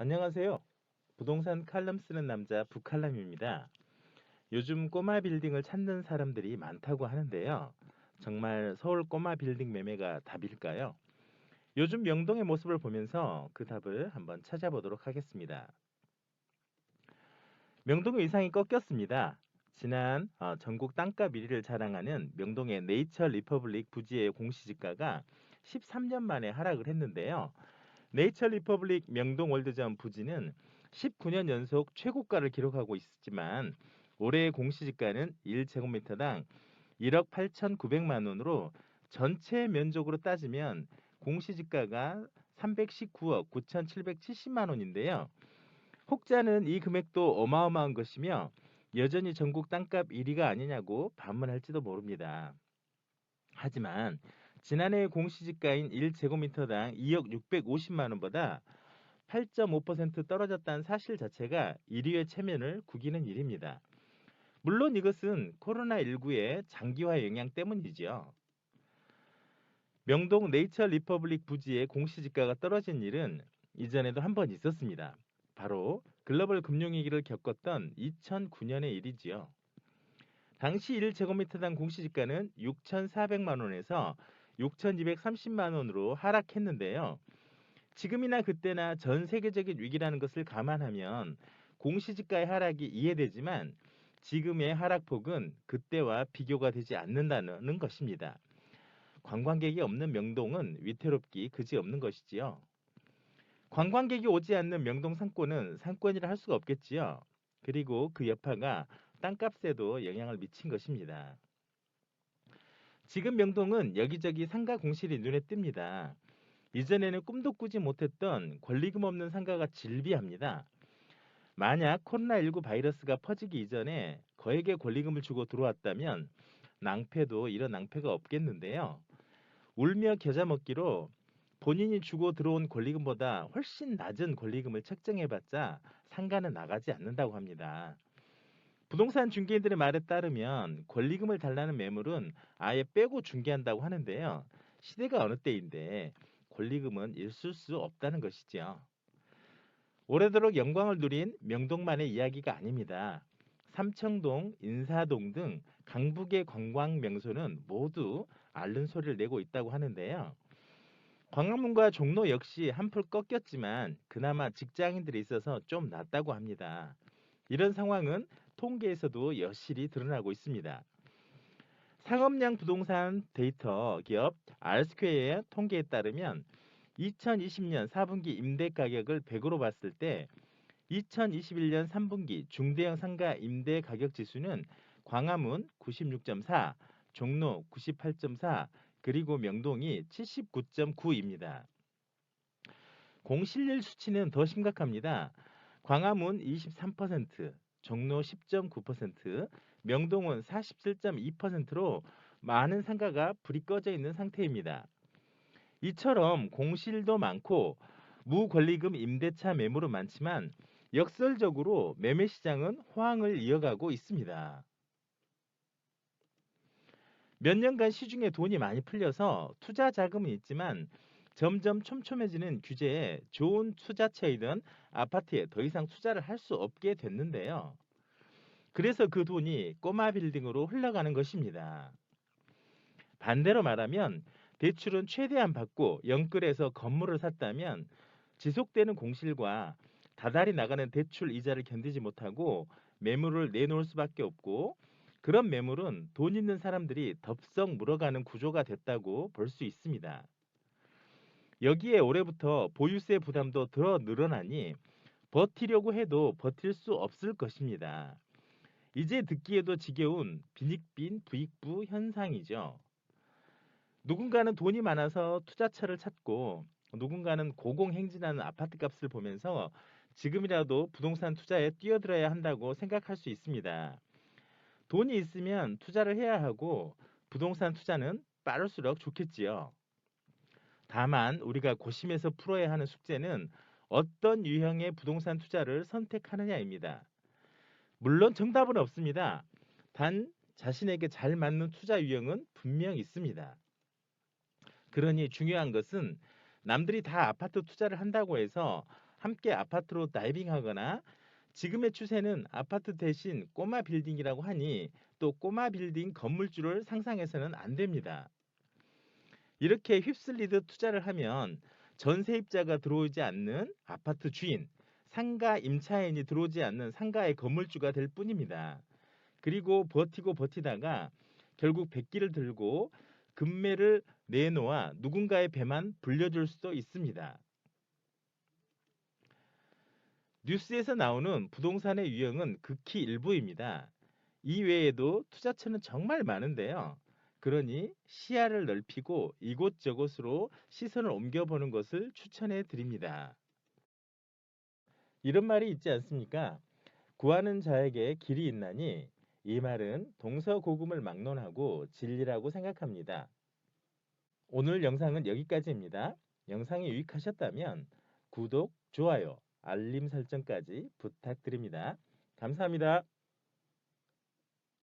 안녕하세요. 부동산 칼럼 쓰는 남자 북칼럼입니다. 요즘 꼬마 빌딩을 찾는 사람들이 많다고 하는데요. 정말 서울 꼬마 빌딩 매매가 답일까요? 요즘 명동의 모습을 보면서 그 답을 한번 찾아보도록 하겠습니다. 명동의 위상이 꺾였습니다. 지난 전국 땅값 1위를 자랑하는 명동의 네이처 리퍼블릭 부지의 공시지가가 13년 만에 하락을 했는데요. 네이처 리퍼블릭 명동 월드점 부지는 19년 연속 최고가를 기록하고 있지만 올해의 공시지가는 1제곱미터당 1억 8,900만 원으로 전체 면적으로 따지면 공시지가가 319억 9,770만 원인데요. 혹자는 이 금액도 어마어마한 것이며 여전히 전국 땅값 1위가 아니냐고 반문할지도 모릅니다. 하지만 지난해 공시지가인 1제곱미터당 2억 650만 원보다 8.5% 떨어졌다는 사실 자체가 1위의 체면을 구기는 일입니다. 물론 이것은 코로나19의 장기화 영향 때문이지요. 명동 네이처 리퍼블릭 부지의 공시지가가 떨어진 일은 이전에도 한 번 있었습니다. 바로 글로벌 금융위기를 겪었던 2009년의 일이지요. 당시 1제곱미터당 공시지가는 6,400만 원에서 6,230만 원으로 하락했는데요. 지금이나 그때나 전 세계적인 위기라는 것을 감안하면 공시지가의 하락이 이해되지만 지금의 하락폭은 그때와 비교가 되지 않는다는 것입니다. 관광객이 없는 명동은 위태롭기 그지없는 것이지요. 관광객이 오지 않는 명동 상권은 상권이라 할 수가 없겠지요. 그리고 그 여파가 땅값에도 영향을 미친 것입니다. 지금 명동은 여기저기 상가 공실이 눈에 띕니다. 이전에는 꿈도 꾸지 못했던 권리금 없는 상가가 즐비합니다. 만약 코로나19 바이러스가 퍼지기 이전에 거액의 권리금을 주고 들어왔다면 낭패도 이런 낭패가 없겠는데요. 울며 겨자 먹기로 본인이 주고 들어온 권리금보다 훨씬 낮은 권리금을 책정해봤자 상가는 나가지 않는다고 합니다. 부동산 중개인들의 말에 따르면 권리금을 달라는 매물은 아예 빼고 중개한다고 하는데요. 시대가 어느 때인데 권리금은 있을 수 없다는 것이죠. 오래도록 영광을 누린 명동만의 이야기가 아닙니다. 삼청동, 인사동 등 강북의 관광 명소는 모두 앓는 소리를 내고 있다고 하는데요. 광화문과 종로 역시 한풀 꺾였지만 그나마 직장인들이 있어서 좀 낫다고 합니다. 이런 상황은 통계에서도 여실히 드러나고 있습니다. 상업량 부동산 데이터 기업 R스퀘어의 통계에 따르면 2020년 4분기 임대 가격을 100으로 봤을 때 2021년 3분기 중대형 상가 임대 가격 지수는 광화문 96.4, 종로 98.4, 그리고 명동이 79.9입니다. 공실률 수치는 더 심각합니다. 광화문 23%, 종로 10.9%, 명동은 47.2%로 많은 상가가 불이 꺼져 있는 상태입니다. 이처럼 공실도 많고 무권리금 임대차 매물은 많지만 역설적으로 매매 시장은 호황을 이어가고 있습니다. 몇 년간 시중에 돈이 많이 풀려서 투자 자금은 있지만 점점 촘촘해지는 규제에 좋은 투자처이던 아파트에 더 이상 투자를 할 수 없게 됐는데요. 그래서 그 돈이 꼬마 빌딩으로 흘러가는 것입니다. 반대로 말하면 대출은 최대한 받고 영끌해서 건물을 샀다면 지속되는 공실과 다달이 나가는 대출 이자를 견디지 못하고 매물을 내놓을 수밖에 없고 그런 매물은 돈 있는 사람들이 덥석 물어가는 구조가 됐다고 볼 수 있습니다. 여기에 올해부터 보유세 부담도 더 늘어나니 버티려고 해도 버틸 수 없을 것입니다. 이제 듣기에도 지겨운 빈익빈 부익부 현상이죠. 누군가는 돈이 많아서 투자처를 찾고 누군가는 고공행진하는 아파트 값을 보면서 지금이라도 부동산 투자에 뛰어들어야 한다고 생각할 수 있습니다. 돈이 있으면 투자를 해야 하고 부동산 투자는 빠를수록 좋겠지요. 다만 우리가 고심해서 풀어야 하는 숙제는 어떤 유형의 부동산 투자를 선택하느냐입니다. 물론 정답은 없습니다. 단 자신에게 잘 맞는 투자 유형은 분명 있습니다. 그러니 중요한 것은 남들이 다 아파트 투자를 한다고 해서 함께 아파트로 다이빙하거나 지금의 추세는 아파트 대신 꼬마 빌딩이라고 하니 또 꼬마 빌딩 건물주를 상상해서는 안 됩니다. 이렇게 휩쓸리듯 투자를 하면 전세입자가 들어오지 않는 아파트 주인, 상가 임차인이 들어오지 않는 상가의 건물주가 될 뿐입니다. 그리고 버티고 버티다가 결국 백기를 들고 금매를 내놓아 누군가의 배만 불려줄 수도 있습니다. 뉴스에서 나오는 부동산의 유형은 극히 일부입니다. 이 외에도 투자처는 정말 많은데요. 그러니 시야를 넓히고 이곳저곳으로 시선을 옮겨보는 것을 추천해 드립니다. 이런 말이 있지 않습니까? 구하는 자에게 길이 있나니 이 말은 동서고금을 막론하고 진리라고 생각합니다. 오늘 영상은 여기까지입니다. 영상이 유익하셨다면 구독, 좋아요, 알림 설정까지 부탁드립니다. 감사합니다.